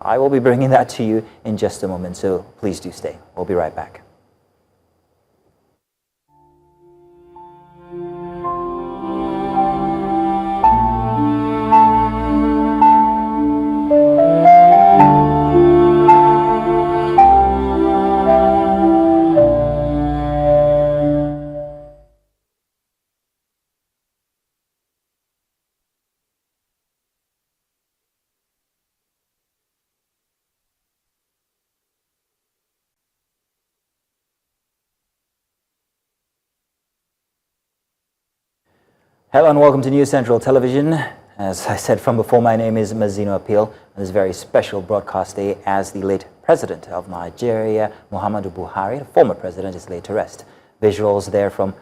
I will be bringing that to you in just a moment, so please do stay. We'll be right back. Hello and welcome to News Central Television. As I said from before, my name is Mazino Appeal on this very special broadcast day as the late President of Nigeria, Muhammadu Buhari, the former president, is laid to rest. Visuals there from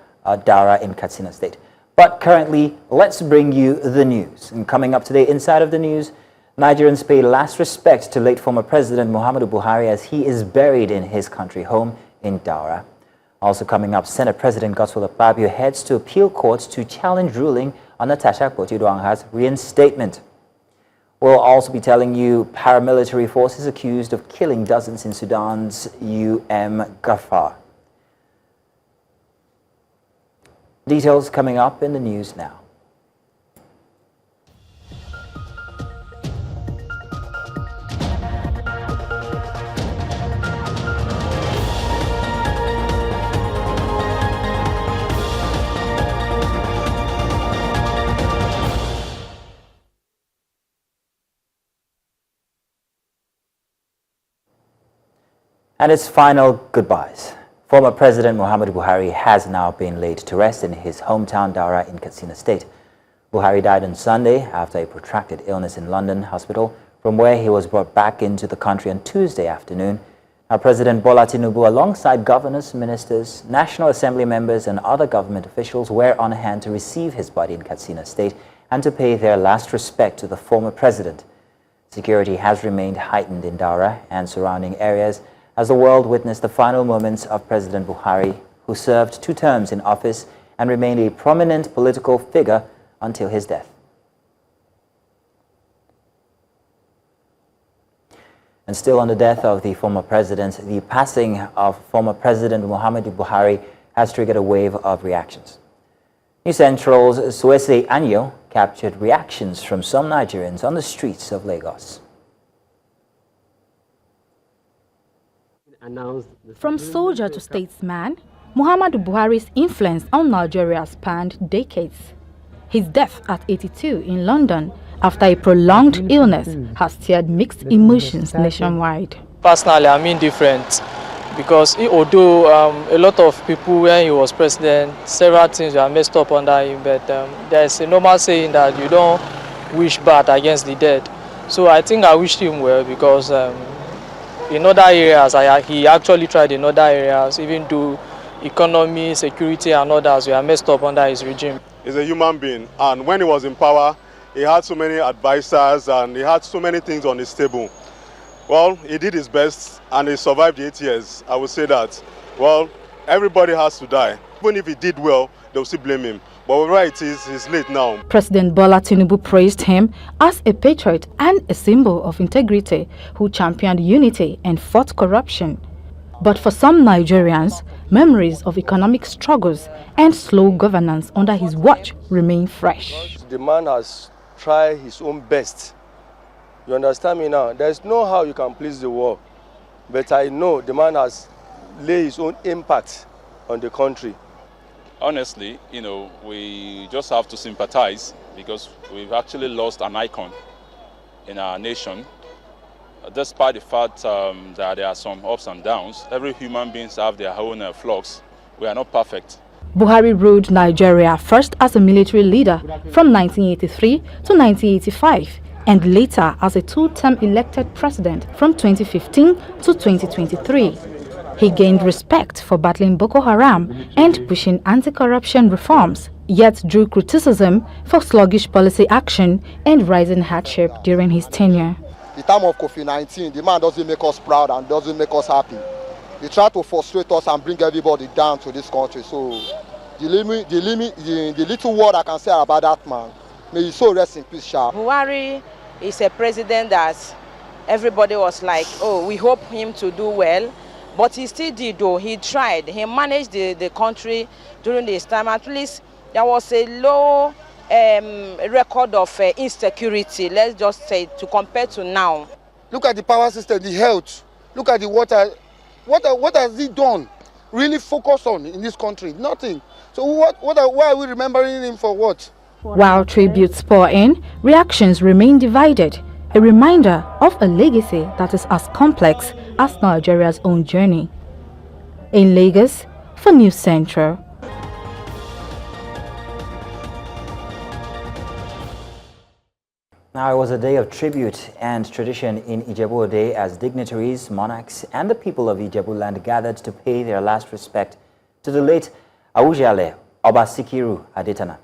Daura in Katsina State. But currently, let's bring you the news. And coming up today, inside of the news, Nigerians pay last respect to late former President Muhammadu Buhari as he is buried in his country home in Daura. Also coming up, Senate President Godswill Akpabio heads to appeal courts to challenge ruling on Natasha Akpoti-Uduaghan's reinstatement. We'll also be telling you paramilitary forces accused of killing dozens in Sudan's Ghafar. Details coming up in the news now. And its final goodbyes. Former President Muhammadu Buhari has now been laid to rest in his hometown Daura in Katsina State. Buhari died on Sunday after a protracted illness in London hospital, from where he was brought back into the country on Tuesday afternoon. Now, President Bola Tinubu, alongside governors, ministers, National Assembly members and other government officials were on hand to receive his body in Katsina State and to pay their last respect to the former president. Security has remained heightened in Daura and surrounding areas as the world witnessed the final moments of President Buhari, who served 2 terms in office and remained a prominent political figure until his death. And still on the death of the former president, the passing of former President Muhammadu Buhari has triggered a wave of reactions. News Central's Suese Anyo captured reactions from some Nigerians on the streets of Lagos. From soldier to statesman, Muhammadu Buhari's influence on Nigeria spanned decades. His death at 82 in London after a prolonged illness has stirred mixed emotions nationwide. Personally, I'm indifferent because although a lot of people, when he was president, several things were messed up under him, but there's a normal saying that you don't wish bad against the dead. So I think I wished him well because in other areas, he actually tried in other areas, even though economy, security and others were messed up under his regime. He's a human being, and when he was in power, he had so many advisors and he had so many things on his table. Well, he did his best and he survived 8 years. I would say that, well, everybody has to die. Even if he did well, they'll still blame him. But whatever it is, he's late now. President Bola Tinubu praised him as a patriot and a symbol of integrity who championed unity and fought corruption. But for some Nigerians, memories of economic struggles and slow governance under his watch remain fresh. The man has tried his own best. You understand me now? There's no how you can please the world. But I know the man has laid his own impact on the country. Honestly, we just have to sympathize because we've actually lost an icon in our nation. Despite the fact that there are some ups and downs, every human being have their own flaws. We are not perfect. Buhari ruled Nigeria first as a military leader from 1983 to 1985 and later as a 2-term elected president from 2015 to 2023. He gained respect for battling Boko Haram and pushing anti-corruption reforms, yet drew criticism for sluggish policy action and rising hardship during his tenure. The time of COVID-19, the man doesn't make us proud and doesn't make us happy. He tried to frustrate us and bring everybody down to this country. So the little word I can say about that man, may he so rest in peace, Sha. Buhari is a president that everybody was like, oh, we hope him to do well. But he still did, though. He tried. He managed the country during this time. At least there was a low record of insecurity, let's just say, to compare to now. Look at the power system, the health. Look at the water. What has he done? Really focus on in this country? Nothing. So why are we remembering him for what? While tributes pour in, reactions remain divided. A reminder of a legacy that is as complex as Nigeria's own journey. In Lagos, for News Central. Now, it was a day of tribute and tradition in Ijebu-Ode as dignitaries, monarchs, and the people of Ijebu-land gathered to pay their last respect to the late Awujale Obasikiru Adetana.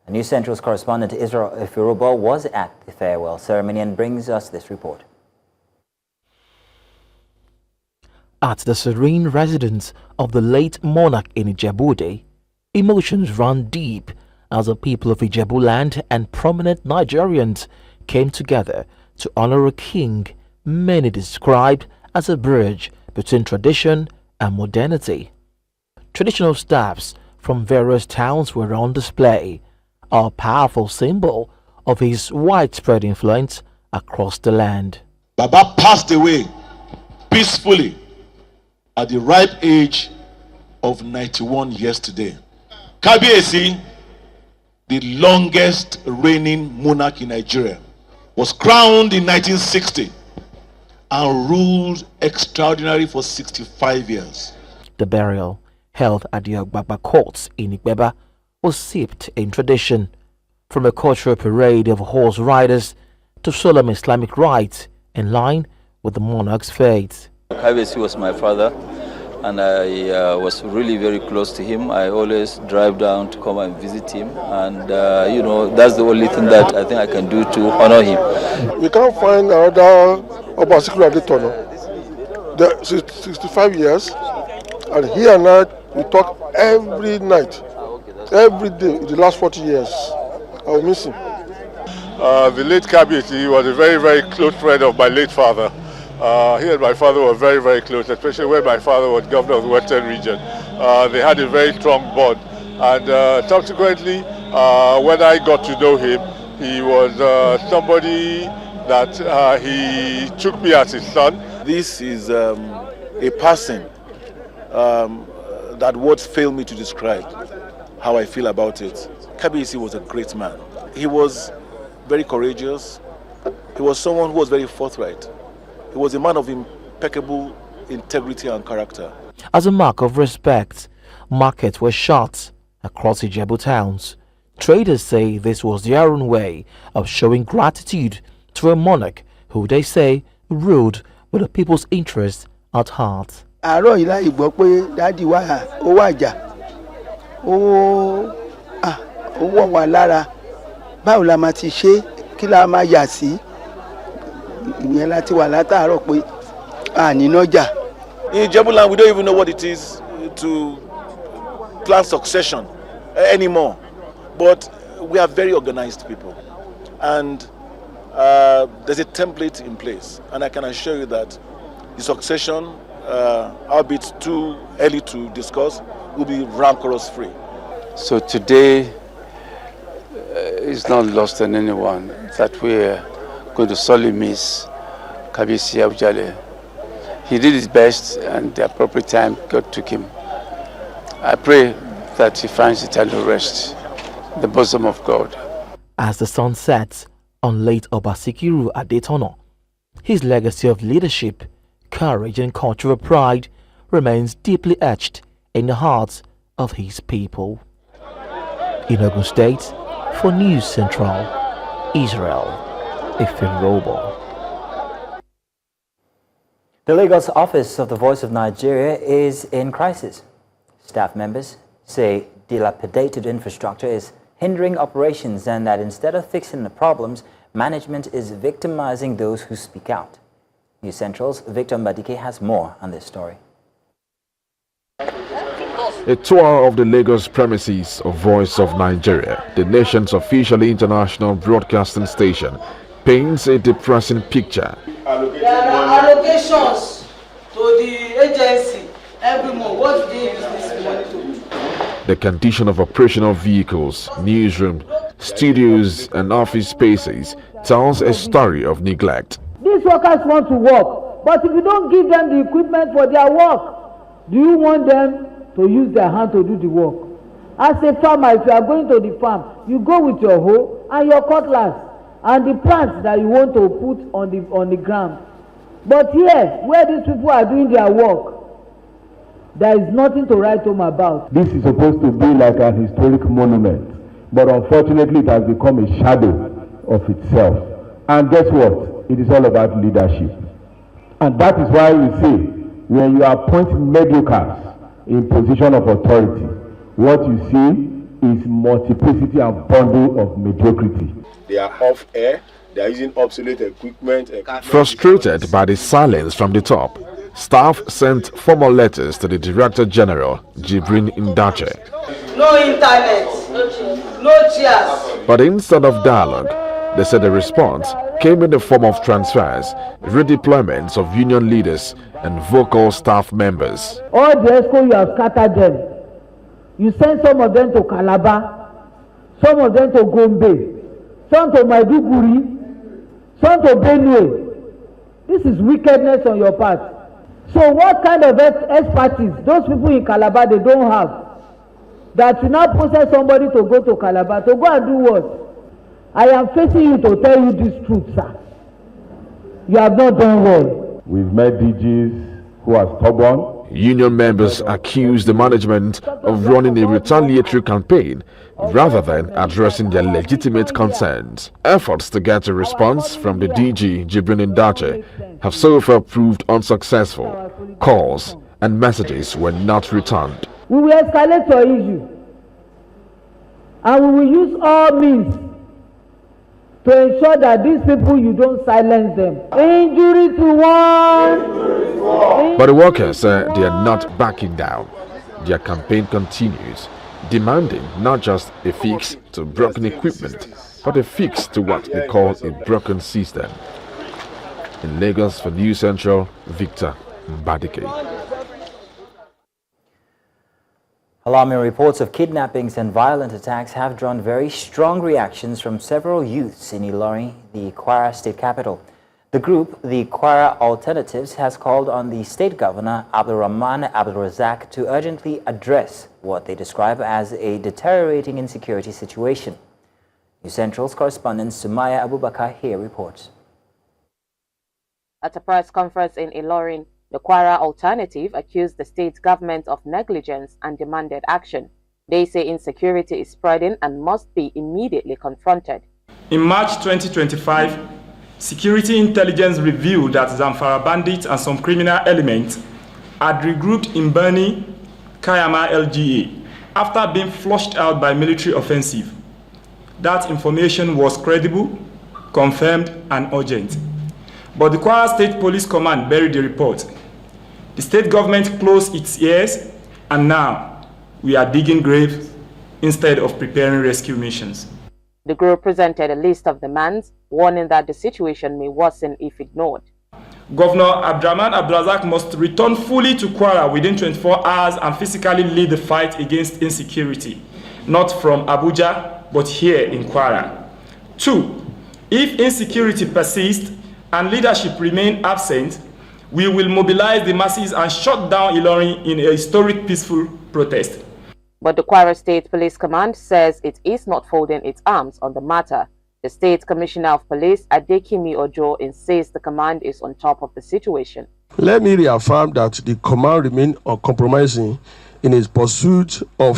News Central's correspondent Israel Ifirobo was at the farewell ceremony and brings us this report. At the serene residence of the late monarch in Ijebu-Ode, emotions ran deep as the people of Ijebu-land and prominent Nigerians came together to honor a king many described as a bridge between tradition and modernity. Traditional staffs from various towns were on display, a powerful symbol of his widespread influence across the land. Baba passed away peacefully at the ripe age of 91 years today. Kabiyesi, the longest reigning monarch in Nigeria, was crowned in 1960 and ruled extraordinarily for 65 years. The burial, held at the Ogbagba courts in Igbeba, was steeped in tradition, from a cultural parade of horse riders to solemn Islamic rites in line with the monarch's faith. Kabiyesi was my father, and I was really very close to him. I always drive down to come and visit him, and you know, that's the only thing that I think I can do to honor him. We can't find another Obasikiru Adetona. The 65 years, and he and I, we talk every night, every day, in the last 40 years. I will miss him. The late Kabiyesi was a very, very close friend of my late father. He and my father were very, very close, especially when my father was governor of the Western region. They had a very strong bond. And subsequently, when I got to know him, he was somebody that he took me as his son. This is a person that words fail me to describe how I feel about it. Kabiyesi was a great man. He was very courageous. He was someone who was very forthright. He was a man of impeccable integrity and character. As a mark of respect, markets were shut across Ijebu towns. Traders say this was their own way of showing gratitude to a monarch who they say ruled with the people's interests at heart. Àárọ̀ yìí láì gbọ́ pé dádì wa ó wàjà ó wọ̀ wá lára báwo la máa ti ṣe kí la máa yà sí ìyẹn láti wà látàárọ̀ pé ànínájà. In Ijebu-land, we don't even know what it is to plan succession anymore. But we are very organized people. And there's a template in place. And I can assure you that the succession, albeit too early to discuss, will be rancorous free. So today is not lost on anyone that we're going to sorely miss Kabiyesi Awujale. He did his best, and the appropriate time God took him. I pray that he finds eternal rest in the bosom of God. As the sun sets on late Obasikiru Adetona, his legacy of leadership, courage and cultural pride remains deeply etched in the hearts of his people. In Ogun State, for News Central, Israel Ifirobo. The Lagos office of the Voice of Nigeria is in crisis. Staff members say dilapidated infrastructure is hindering operations and that instead of fixing the problems, management is victimizing those who speak out. News Central's Victor Mbadike has more on this story. A tour of the Lagos premises of Voice of Nigeria, the nation's official international broadcasting station, paints a depressing picture. There are allocations to the agency every month. What do they use this money to do? The condition of operational vehicles, newsroom, studios and office spaces tells a story of neglect. These workers want to work, but if you don't give them the equipment for their work, do you want them to use their hand to do the work? As a farmer, if you are going to the farm, you go with your hoe and your cutlass and the plants that you want to put on the ground. But here, where these people are doing their work, there is nothing to write home about. This is supposed to be like an historic monument, but unfortunately it has become a shadow of itself. And guess what? It is all about leadership. And that is why we say, when you appoint mediocres in position of authority, what you see is multiplicity and bundle of mediocrity. They are off air, they are using obsolete equipment. Frustrated by the silence from the top, staff sent formal letters to the Director General, Jibrin Ndache. No internet, no chairs. But instead of dialogue, they said the response came in the form of transfers, redeployments of union leaders and vocal staff members. All the ESCO, you have scattered them. You send some of them to Calabar, some of them to Gombe, some to Maiduguri, some to Benue. This is wickedness on your part. So what kind of expertise those people in Calabar they don't have, that you now process somebody to go to Calabar to go and do what? I am facing you to tell you this truth, sir. You have not done well. We've met DGs who are stubborn. Union members accused the management of running a retaliatory campaign rather than addressing their legitimate concerns. Efforts to get a response from the DG, Jibrin Ndache, have so far proved unsuccessful. Calls and messages were not returned. We will escalate your issue, and we will use all means to ensure that these people, you don't silence them. Injury to one. But the workers say they are not backing down. Their campaign continues, demanding not just a fix to broken equipment, but a fix to what they call a broken system. In Lagos for News Central, Victor Mbadike. Alarming reports of kidnappings and violent attacks have drawn very strong reactions from several youths in Ilorin, the Kwara state capital. The group, the Kwara Alternatives, has called on the state governor, Abdulrahman Abdulrazak, to urgently address what they describe as a deteriorating insecurity situation. News Central's correspondent Sumaya Abubakar here reports. At a press conference in Ilorin, the Kwara Alternative accused the state government of negligence and demanded action. They say insecurity is spreading and must be immediately confronted. In March 2025, security intelligence revealed that Zamfara bandits and some criminal elements had regrouped in Bani, Kayama LGA after being flushed out by military offensive. That information was credible, confirmed and urgent. But the Kwara State Police Command buried the report. The state government closed its ears, and now we are digging graves instead of preparing rescue missions. The group presented a list of demands, warning that the situation may worsen if ignored. Governor Abdulrahman Abdulrazak must return fully to Kwara within 24 hours and physically lead the fight against insecurity, not from Abuja, but here in Kwara. 2. If insecurity persists and leadership remain absent, we will mobilize the masses and shut down Ilorin in a historic peaceful protest. But the Kwara State Police Command says it is not folding its arms on the matter. The State Commissioner of Police, Adekimi Ojo, insists the command is on top of the situation. Let me reaffirm that the command remains uncompromising in its pursuit of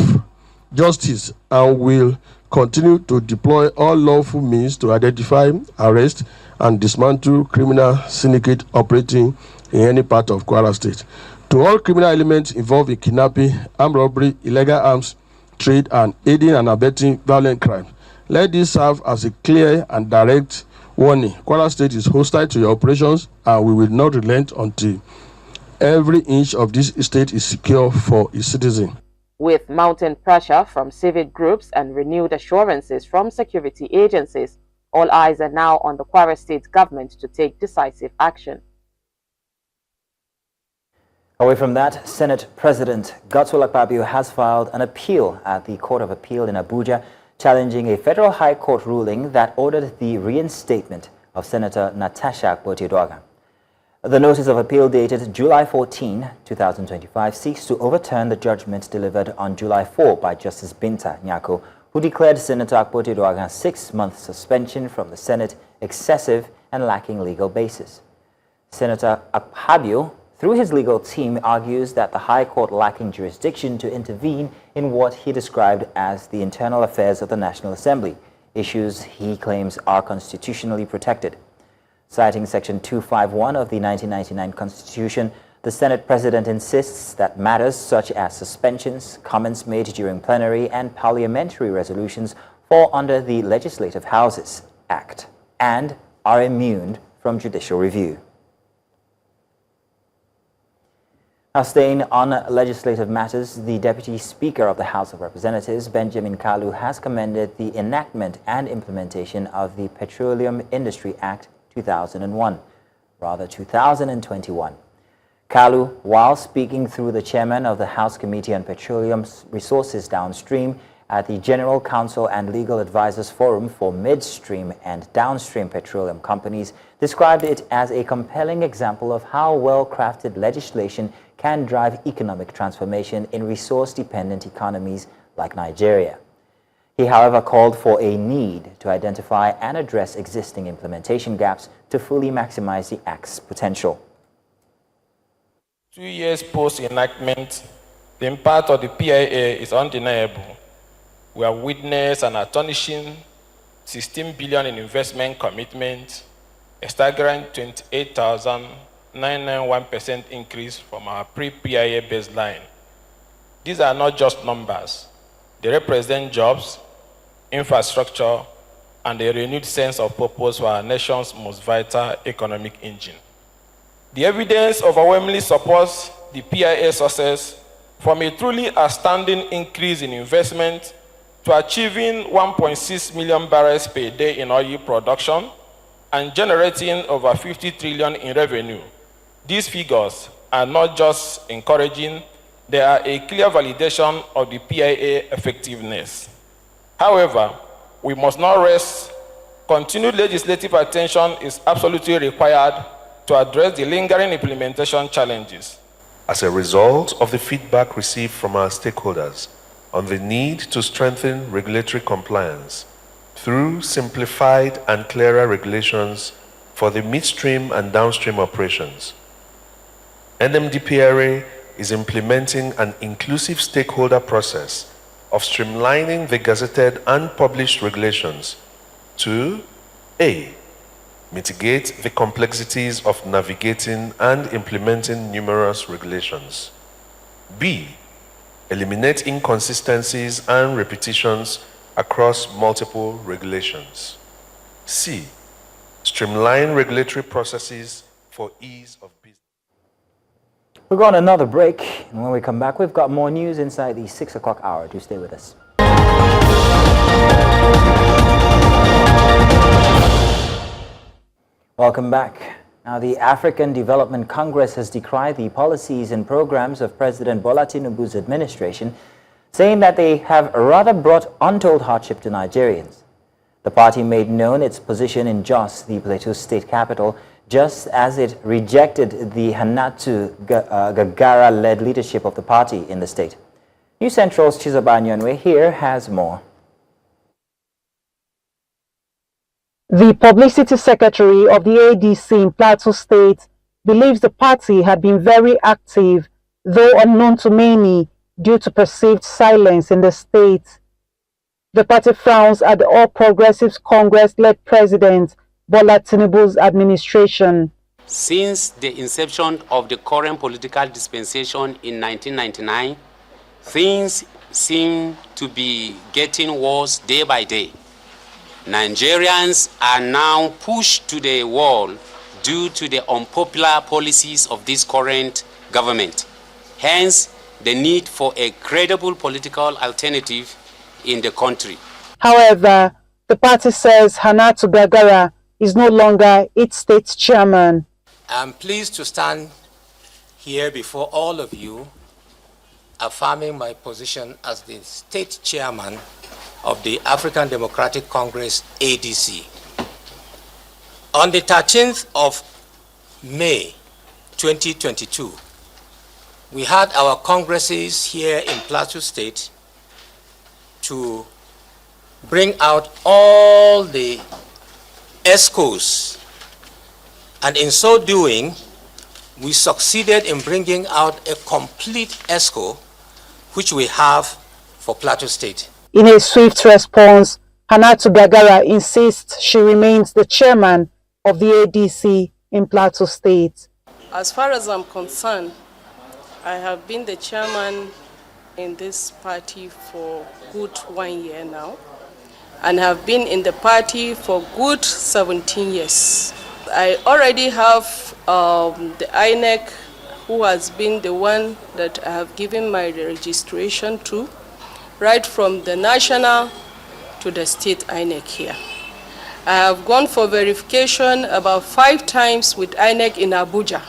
justice and will continue to deploy all lawful means to identify, arrest, and dismantle criminal syndicate operating in any part of Kwara State. To all criminal elements involved in kidnapping, armed robbery, illegal arms trade, and aiding and abetting violent crime, let this serve as a clear and direct warning. Kwara State is hostile to your operations, and we will not relent until every inch of this state is secure for its citizens. With mounting pressure from civic groups and renewed assurances from security agencies, All eyes are now on the Kwara State government to take decisive action. Away from that, Senate President Godswill Akpabio has filed an appeal at the Court of Appeal in Abuja, challenging a federal high court ruling that ordered the reinstatement of Senator Natasha Akpoti-Uduaghan. The notice of appeal dated July 14, 2025 seeks to overturn the judgment delivered on July 4 by Justice Binta Nyako, who declared Senator Akpoti-Uduaghan's 6-month suspension from the Senate excessive and lacking legal basis. Senator Akpabio, through his legal team, argues that the High Court lacking jurisdiction to intervene in what he described as the internal affairs of the National Assembly, issues he claims are constitutionally protected. Citing Section 251 of the 1999 Constitution, the Senate President insists that matters such as suspensions, comments made during plenary, and parliamentary resolutions fall under the Legislative Houses Act and are immune from judicial review. Now, staying on legislative matters, the Deputy Speaker of the House of Representatives, Benjamin Kalu, has commended the enactment and implementation of the Petroleum Industry Act 2021, rather 2021. Kalu, while speaking through the chairman of the House Committee on Petroleum Resources Downstream at the General Counsel and Legal Advisors Forum for Midstream and Downstream Petroleum Companies, described it as a compelling example of how well-crafted legislation can drive economic transformation in resource-dependent economies like Nigeria. He, however, called for a need to identify and address existing implementation gaps to fully maximize the Act's potential. 2 years post-enactment, the impact of the PIA is undeniable. We have witnessed an astonishing 16 billion in investment commitment, a staggering 28,991% increase from our pre-PIA baseline. These are not just numbers. They represent jobs, infrastructure, and a renewed sense of purpose for our nation's most vital economic engine. The evidence overwhelmingly supports the PIA success, from a truly outstanding increase in investment to achieving 1.6 million barrels per day in oil production and generating over 50 trillion in revenue. These figures are not just encouraging, they are a clear validation of the PIA effectiveness. However, we must not rest. Continued legislative attention is absolutely required to address the lingering implementation challenges. As a result of the feedback received from our stakeholders on the need to strengthen regulatory compliance through simplified and clearer regulations for the midstream and downstream operations, NMDPRA is implementing an inclusive stakeholder process of streamlining the gazetted and published regulations to A. Mitigate the complexities of navigating and implementing numerous regulations. B. Eliminate inconsistencies and repetitions across multiple regulations. C. Streamline regulatory processes for ease of business. We'll go on another break, and when we come back, we've got more news inside the 6 o'clock hour. Do stay with us. Welcome back. Now, the African Development Congress has decried the policies and programs of President Bola Tinubu's administration, saying that they have rather brought untold hardship to Nigerians. The party made known its position in Jos, the Plateau state capital, just as it rejected the Hannatu Gagara-led leadership of the party in the state. News Central's Chizoba Nyonwe here has more. The publicity secretary of the ADC in Plateau State believes the party had been very active, though unknown to many, due to perceived silence in the state. The party frowns at the All Progressives Congress-led President Bola Tinubu's administration. Since the inception of the current political dispensation in 1999, things seem to be getting worse day by day. Nigerians are now pushed to the wall due to the unpopular policies of this current government. Hence, the need for a credible political alternative in the country. However, the party says Hannatu Gagara is no longer its state chairman. I'm pleased to stand here before all of you, affirming my position as the state chairman of the African Democratic Congress, ADC. On the 13th of May 2022, we had our congresses here in Plateau State to bring out all the ESCOs, and in so doing, we succeeded in bringing out a complete ESCO, which we have for Plateau State. In a swift response, Hannatu Gagara insists she remains the chairman of the ADC in Plateau State. As far as I'm concerned, I have been the chairman in this party for good 1 year now, and have been in the party for good 17 years. I already have the INEC, who has been the one that I have given my registration to, right from the national to the state INEC here. I have gone for verification about 5 times with INEC in Abuja.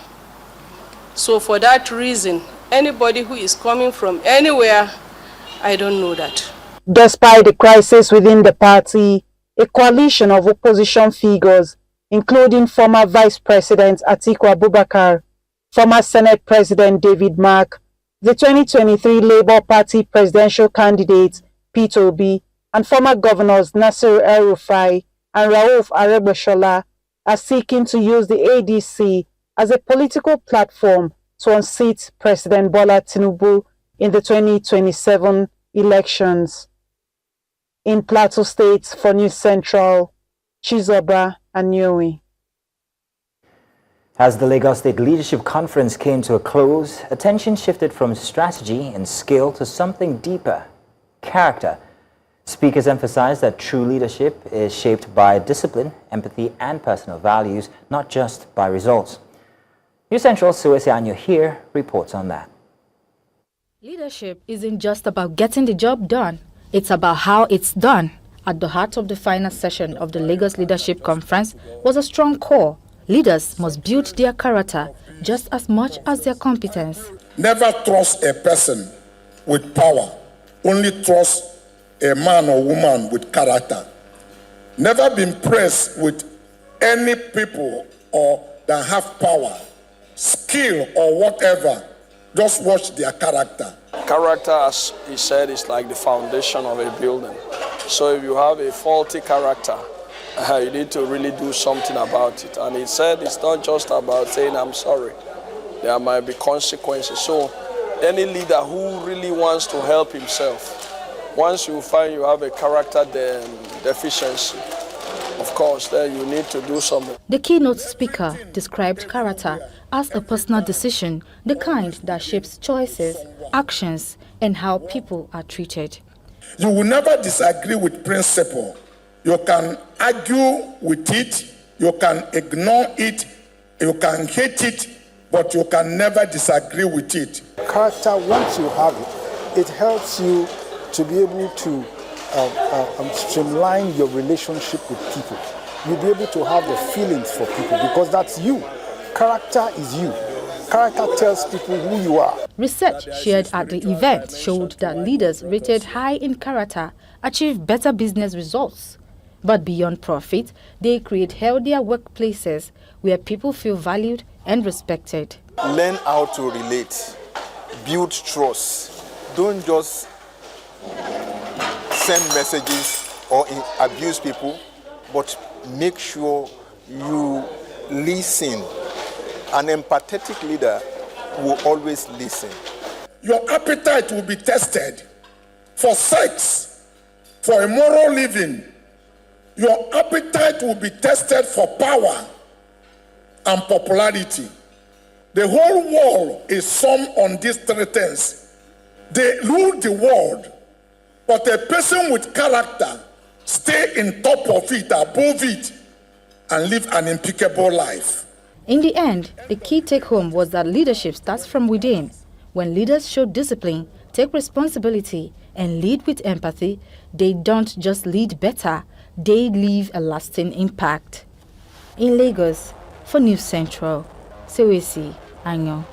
So for that reason, anybody who is coming from anywhere, I don't know that. Despite the crisis within the party, a coalition of opposition figures, including former Vice President Atiku Abubakar, former Senate President David Mark, the 2023 Labour Party presidential candidate Peter Obi, and former governors Nasir El-Rufai and Rauf Aregbesola are seeking to use the ADC as a political platform to unseat President Bola Tinubu in the 2027 elections. In Plateau State for News Central, Chizoba Anyowi. As the Lagos State Leadership Conference came to a close, attention shifted from strategy and skill to something deeper, character. Speakers emphasized that true leadership is shaped by discipline, empathy, and personal values, not just by results. News Central's Suwesi Anyo here reports on that. Leadership isn't just about getting the job done, it's about how it's done. At the heart of the final session of the Lagos Leadership Conference was a strong core. Leaders must build their character just as much as their competence. Never trust a person with power, only trust a man or woman with character. Never be impressed with any people or that have power, skill or whatever. Just watch their character. Character, as he said, is like the foundation of a building. So if you have a faulty character, you need to really do something about it. And he said it's not just about saying I'm sorry. There might be consequences. So any leader who really wants to help himself, once you find you have a character deficiency, of course, then you need to do something. The keynote speaker described character as a personal decision, the kind that shapes choices, actions, and how people are treated. You will never disagree with principle. You can argue with it, you can ignore it, you can hate it, but you can never disagree with it. Character, once you have it, it helps you to be able to streamline your relationship with people. You'll be able to have the feelings for people because that's you. Character is you. Character tells people who you are. Research shared at the event showed that leaders rated high in character achieve better business results. But beyond profit, they create healthier workplaces where people feel valued and respected. Learn how to relate, build trust. Don't just send messages or abuse people, but make sure you listen. An empathetic leader will always listen. Your appetite will be tested for sex, for immoral living. Your appetite will be tested for power and popularity. The whole world is summed on these 3 things. They rule the world, but a person with character stay in top of it, above it, and live an impeccable life. In the end, the key take-home was that leadership starts from within. When leaders show discipline, take responsibility, and lead with empathy, they don't just lead better, they leave a lasting impact. In Lagos, for News Central, Sewesi Anyo.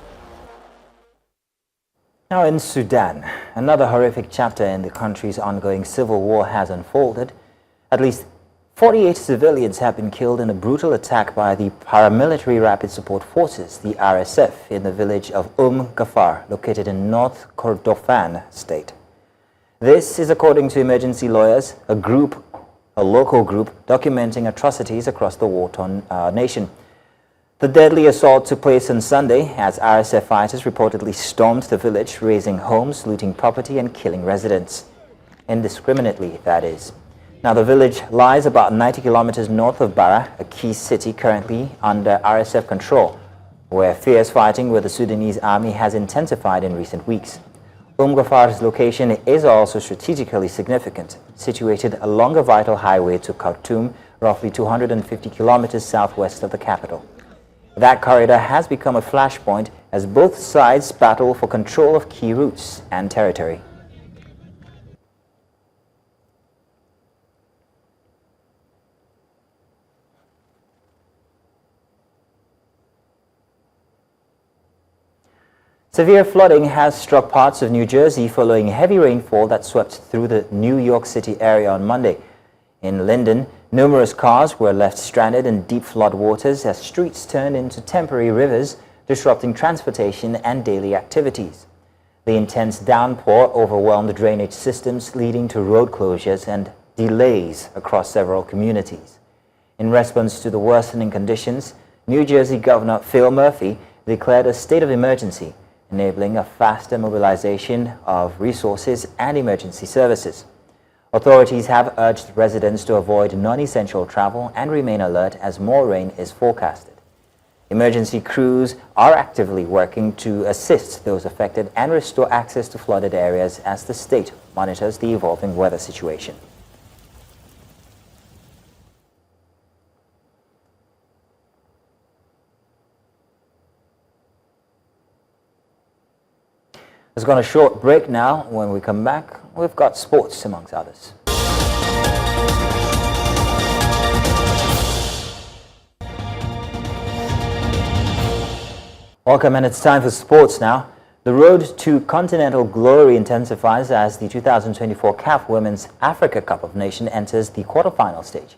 Now in Sudan, another horrific chapter in the country's ongoing civil war has unfolded. At least 48 civilians have been killed in a brutal attack by the paramilitary Rapid Support Forces, the RSF, in the village of Ghaffar, located in North Kordofan State. This is according to emergency lawyers, a local group documenting atrocities across the war-torn nation. The deadly assault took place on Sunday as RSF fighters reportedly stormed the village, razing homes, looting property and killing residents. Indiscriminately, that is. Now, the village lies about 90 kilometers north of Daura, a key city currently under RSF control, where fierce fighting with the Sudanese army has intensified in recent weeks. Ghaffar's location is also strategically significant, situated along a vital highway to Khartoum, roughly 250 kilometers southwest of the capital. That corridor has become a flashpoint as both sides battle for control of key routes and territory. Severe flooding has struck parts of New Jersey following heavy rainfall that swept through the New York City area on Monday. In Linden, numerous cars were left stranded in deep flood waters as streets turned into temporary rivers, disrupting transportation and daily activities. The intense downpour overwhelmed drainage systems, leading to road closures and delays across several communities. In response to the worsening conditions, New Jersey Governor Phil Murphy declared a state of emergency, enabling a faster mobilization of resources and emergency services. Authorities have urged residents to avoid non-essential travel and remain alert as more rain is forecasted. Emergency crews are actively working to assist those affected and restore access to flooded areas as the state monitors the evolving weather situation. Let's go on a short break now. When we come back, we've got sports amongst others. Welcome, and it's time for sports now. The road to continental glory intensifies as the 2024 CAF Women's Africa Cup of Nations enters the quarterfinal stage.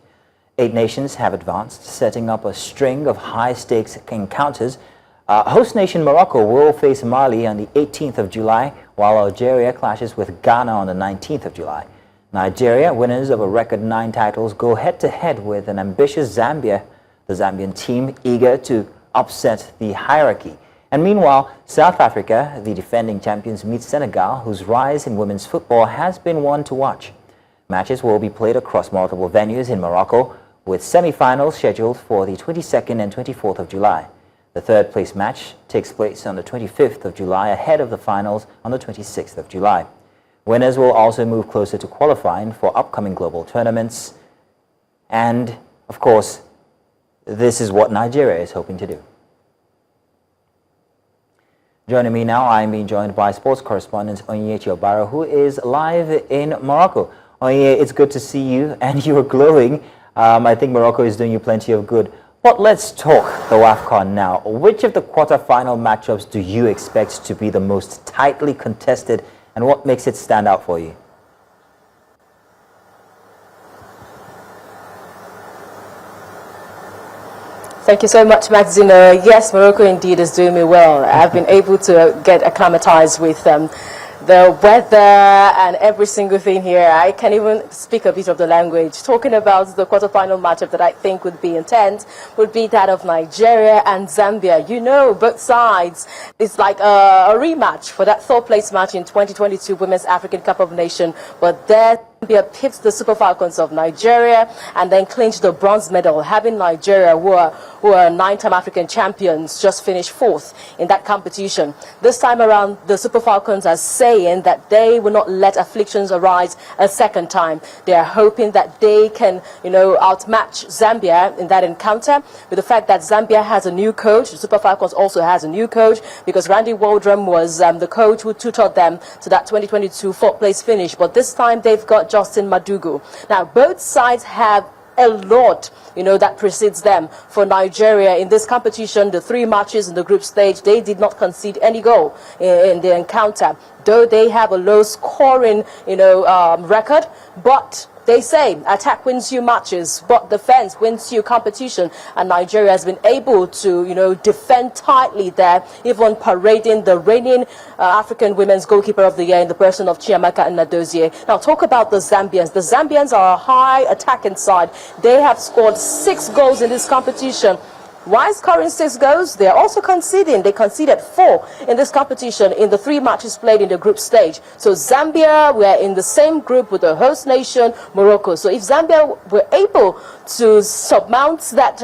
8 nations have advanced, setting up a string of high-stakes encounters. Host nation Morocco will face Mali on the 18th of July, while Algeria clashes with Ghana on the 19th of July. Nigeria, winners of a record 9 titles, go head-to-head with an ambitious Zambia, the Zambian team eager to upset the hierarchy. And meanwhile, South Africa, the defending champions, meet Senegal, whose rise in women's football has been one to watch. Matches will be played across multiple venues in Morocco, with semi-finals scheduled for the 22nd and 24th of July. The third-place match takes place on the 25th of July, ahead of the finals on the 26th of July. Winners will also move closer to qualifying for upcoming global tournaments. And, of course, this is what Nigeria is hoping to do. Joining me now, I'm being joined by sports correspondent Onyechi Obara, who is live in Morocco. Onye, it's good to see you, and you're glowing. I think Morocco is doing you plenty of good. But let's talk the WAFCON now. Which of the quarter-final matchups do you expect to be the most tightly contested, and what makes it stand out for you? Thank you so much, Maxino. Yes, Morocco indeed is doing me well. I've been able to get acclimatized with the weather and every single thing here. I can't even speak a bit of the language. Talking about the quarterfinal matchup that I think would be intense would be that of Nigeria and Zambia. You know, both sides. It's like a rematch for that third place match in 2022 Women's African Cup of Nations. But there Zambia pipped the Super Falcons of Nigeria and then clinched the bronze medal, having Nigeria, who are 9-time African champions, just finished 4th in that competition. This time around, the Super Falcons are saying that they will not let afflictions arise a second time. They are hoping that they can, outmatch Zambia in that encounter, with the fact that Zambia has a new coach. The Super Falcons also has a new coach, because Randy Waldrum was the coach who tutored them to that 2022 4th place finish. But this time they've got Justin Madugu. Now, both sides have a lot, that precedes them. For Nigeria, in this competition, the 3 matches in the group stage, they did not concede any goal in the encounter, though they have a low scoring, record. But they say attack wins you matches, but defense wins you competition. And Nigeria has been able to, defend tightly there, even parading the reigning African Women's Goalkeeper of the Year in the person of Chiamaka Nnadozie. Now, talk about the Zambians. The Zambians are a high attacking side. They have scored 6 goals in this competition. Why scoring 6 goals? They are also conceding. They conceded 4 in this competition in the 3 matches played in the group stage. So Zambia were in the same group with the host nation, Morocco. So if Zambia were able to surmount that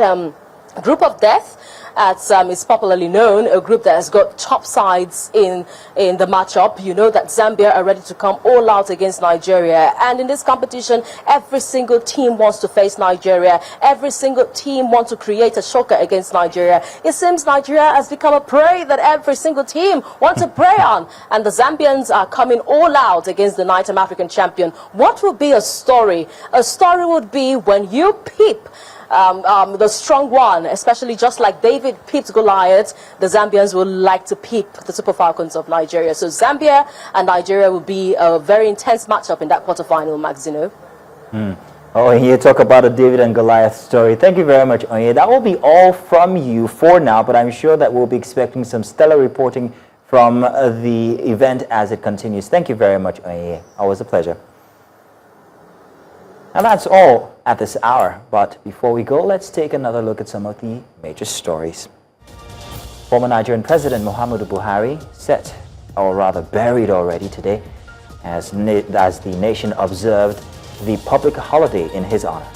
group of death, as is popularly known, a group that has got top sides in the matchup, you know that Zambia are ready to come all out against Nigeria. And in this competition, every single team wants to face Nigeria. Every single team wants to create a shocker against Nigeria. It seems Nigeria has become a prey that every single team wants to prey on. And the Zambians are coming all out against the Nightham African champion. What would be a story? A story would be when you peep the strong one, especially just like David peeped Goliath, the Zambians would like to peep the Super Falcons of Nigeria. So Zambia and Nigeria will be a very intense matchup in that quarterfinal, Maxino. Oh, and you talk about a David and Goliath story. Thank you very much, Onye. That will be all from you for now, but I'm sure that we'll be expecting some stellar reporting from the event as it continues. Thank you very much, Onye. Always a pleasure. And that's all at this hour, but before we go, let's take another look at some of the major stories. Former Nigerian President Muhammadu Buhari set, or rather buried already today, as the nation observed the public holiday in his honor.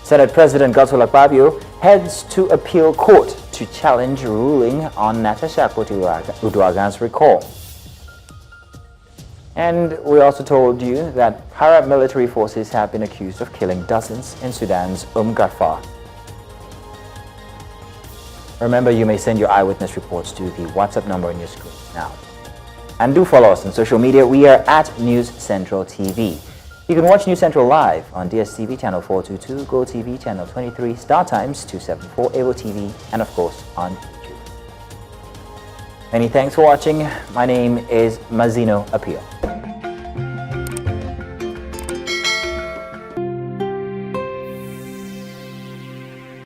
Senate President Godswill Akpabio heads to appeal court to challenge ruling on Natasha Akpoti-Uduaghan's recall. And we also told you that paramilitary forces have been accused of killing dozens in Sudan's Ghafar. Remember, you may send your eyewitness reports to the WhatsApp number on your screen now. And do follow us on social media. We are at News Central TV. You can watch News Central live on DSTV channel 422, GoTV channel 23, Star Times 274, Able TV, and of course on YouTube. Many thanks for watching. My name is Mazino Appeal.